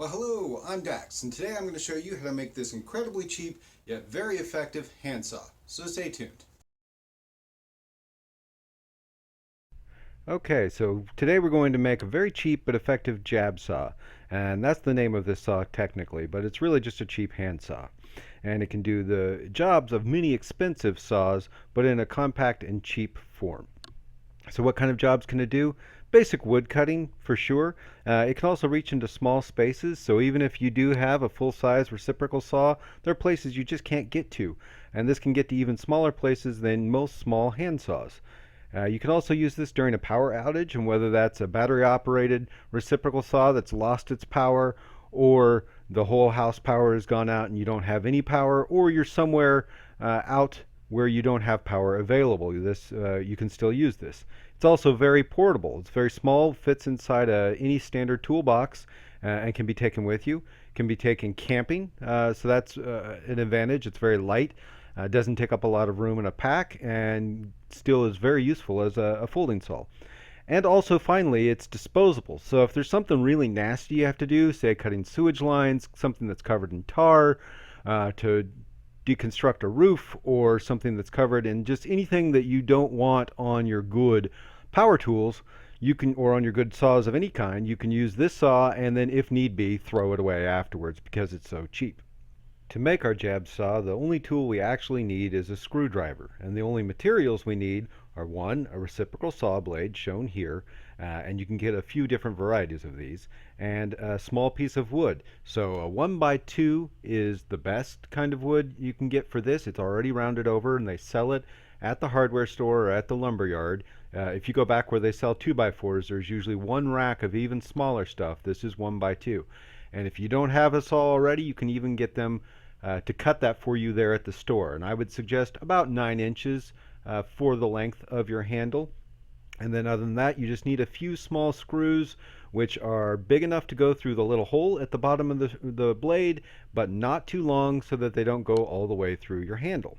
Well, hello, I'm Dax, and today I'm going to show you how to make this incredibly cheap yet very effective handsaw. So stay tuned. Okay, so today we're going to make a very cheap but effective jab saw. And that's the name of this saw technically, but it's really just a cheap handsaw. And it can do the jobs of many expensive saws, but in a compact and cheap form. So what kind of jobs can it do? Basic wood cutting, for sure. It can also reach into small spaces, so even if you do have a full-size reciprocal saw, there are places you just can't get to. And this can get to even smaller places than most small hand saws. You can also use this during a power outage, and whether that's a battery operated reciprocal saw that's lost its power, or the whole house power has gone out and you don't have any power, or you're somewhere out where you don't have power available. You can still use this. It's also very portable. It's very small, fits inside any standard toolbox, and can be taken with you. Can be taken camping, so that's an advantage. It's very light. Doesn't take up a lot of room in a pack and still is very useful as a folding saw. And also, finally, it's disposable. So if there's something really nasty you have to do, say cutting sewage lines, something that's covered in tar, to deconstruct a roof, or something that's covered in just anything that you don't want on your good power tools, you can, or on your good saws of any kind, you can use this saw and then, if need be, throw it away afterwards because it's so cheap. To make our jab saw, the only tool we actually need is a screwdriver, and the only materials we need are one, a reciprocal saw blade shown here, and you can get a few different varieties of these, and a small piece of wood. So a 1x2 is the best kind of wood you can get for this. It's already rounded over, and they sell it at the hardware store or at the lumber yard. If you go back where they sell 2x4s, there's usually one rack of even smaller stuff. This is 1x2. And if you don't have a saw already, you can even get them to cut that for you there at the store. And I would suggest about 9 inches for the length of your handle. And then other than that, you just need a few small screws which are big enough to go through the little hole at the bottom of the blade, but not too long so that they don't go all the way through your handle.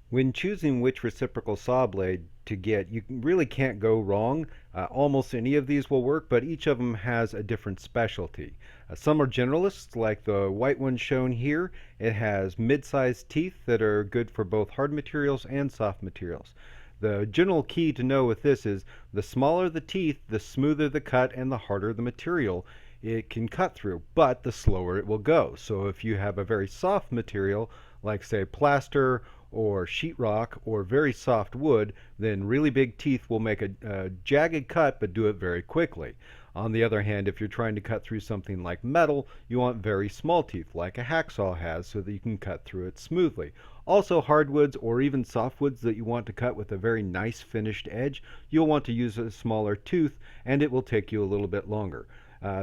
When choosing which reciprocal saw blade to get, you really can't go wrong. Almost any of these will work, but each of them has a different specialty. Some are generalists, like the white one shown here. It has mid-sized teeth that are good for both hard materials and soft materials. The general key to know with this is the smaller the teeth, the smoother the cut and the harder the material it can cut through, but the slower it will go. So if you have a very soft material, like say plaster or sheetrock or very soft wood, then really big teeth will make a jagged cut but do it very quickly. On the other hand, if you're trying to cut through something like metal, you want very small teeth like a hacksaw has so that you can cut through it smoothly. Also, hardwoods or even softwoods that you want to cut with a very nice finished edge, you'll want to use a smaller tooth and it will take you a little bit longer.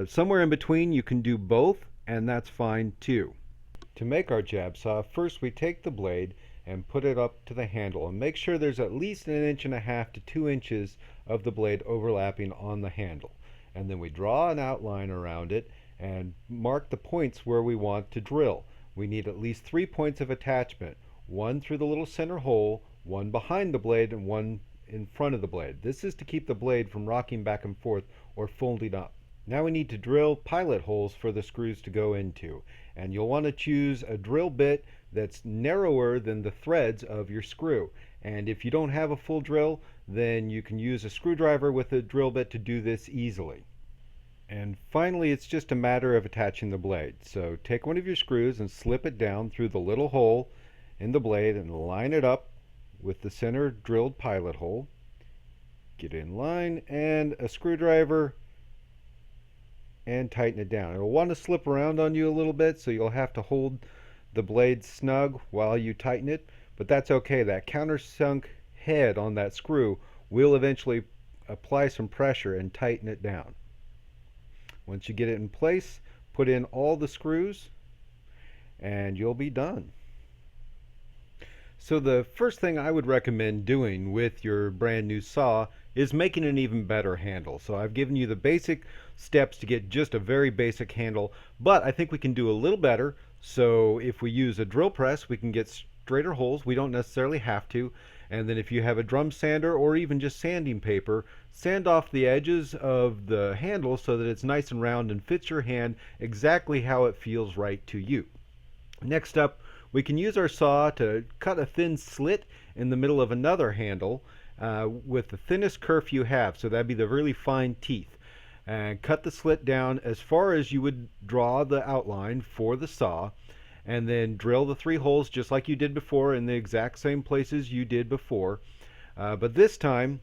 Somewhere in between you can do both, and that's fine too. To make our jab saw, first we take the blade and put it up to the handle and make sure there's at least 1.5 to 2 inches of the blade overlapping on the handle. And then we draw an outline around it and mark the points where we want to drill. We need at least 3 points of attachment, one through the little center hole, one behind the blade, and one in front of the blade. This is to keep the blade from rocking back and forth or folding up. Now we need to drill pilot holes for the screws to go into, and you'll want to choose a drill bit that's narrower than the threads of your screw. And if you don't have a full drill, then you can use a screwdriver with a drill bit to do this easily. And finally, it's just a matter of attaching the blade. So take one of your screws and slip it down through the little hole in the blade and line it up with the center drilled pilot hole. Get in line, and a screwdriver, and tighten it down. It'll want to slip around on you a little bit, so you'll have to hold the blade snug while you tighten it, but that's okay. That countersunk head on that screw will eventually apply some pressure and tighten it down. Once you get it in place, put in all the screws and you'll be done. So the first thing I would recommend doing with your brand new saw is making an even better handle. So I've given you the basic steps to get just a very basic handle, but I think we can do a little better. So if we use a drill press, we can get straighter holes. We don't necessarily have to. And then if you have a drum sander or even just sanding paper, sand off the edges of the handle so that it's nice and round and fits your hand exactly how it feels right to you. Next up, we can use our saw to cut a thin slit in the middle of another handle with the thinnest kerf you have, so that'd be the really fine teeth. And cut the slit down as far as you would draw the outline for the saw, and then drill the 3 holes just like you did before in the exact same places you did before. But this time,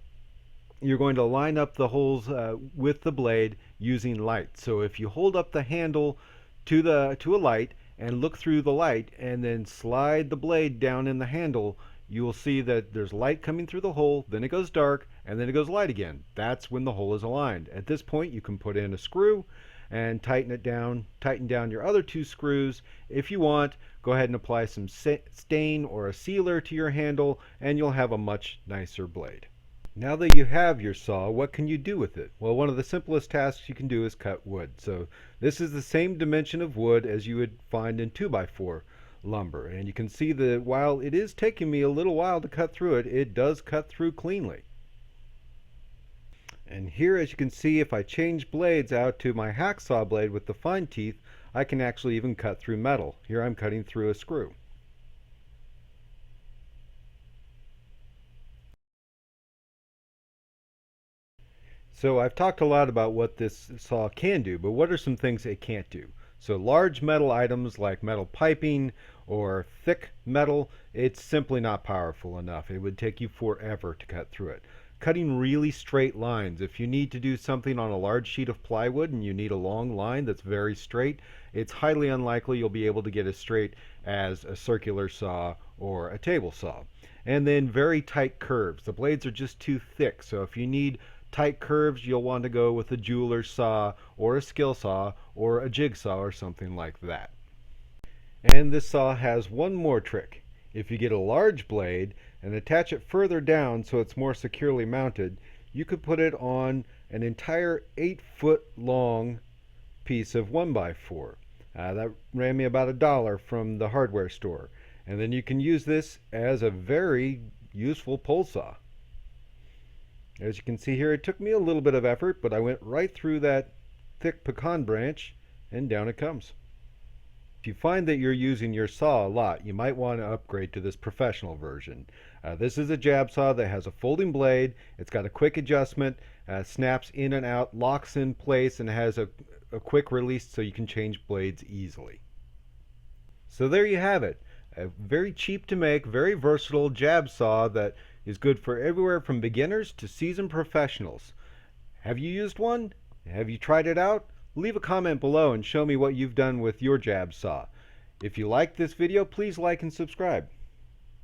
you're going to line up the holes with the blade using light. So if you hold up the handle to a light and look through the light and then slide the blade down in the handle, you will see that there's light coming through the hole, then it goes dark, and then it goes light again. That's when the hole is aligned. At this point, you can put in a screw and tighten it down, tighten down your other 2 screws. If you want, go ahead and apply some stain or a sealer to your handle, and you'll have a much nicer blade. Now that you have your saw, what can you do with it? Well, one of the simplest tasks you can do is cut wood. So this is the same dimension of wood as you would find in 2x4 lumber. And you can see that while it is taking me a little while to cut through it, it does cut through cleanly. And here, as you can see, if I change blades out to my hacksaw blade with the fine teeth, I can actually even cut through metal. Here I'm cutting through a screw. So I've talked a lot about what this saw can do, but what are some things it can't do? So large metal items like metal piping or thick metal, it's simply not powerful enough. It would take you forever to cut through it. Cutting really straight lines, if you need to do something on a large sheet of plywood and you need a long line that's very straight, it's highly unlikely you'll be able to get as straight as a circular saw or a table saw. And then very tight curves. The blades are just too thick, so if you need tight curves, you'll want to go with a jeweler's saw or a skill saw or a jigsaw or something like that. And this saw has one more trick. If you get a large blade and attach it further down so it's more securely mounted, you could put it on an entire 8-foot long piece of 1x4. That ran me about $1 from the hardware store. And then you can use this as a very useful pole saw. As you can see here, it took me a little bit of effort, but I went right through that thick pecan branch and down it comes. If you find that you're using your saw a lot, you might want to upgrade to this professional version. This is a jab saw that has a folding blade. It's got a quick adjustment, snaps in and out, locks in place, and has a quick release so you can change blades easily. So there you have it. A very cheap to make, very versatile jab saw that is good for everywhere from beginners to seasoned professionals. Have you used one? Have you tried it out? Leave a comment below and show me what you've done with your jab saw. If you liked this video, please like and subscribe.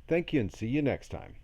Thank you and see you next time.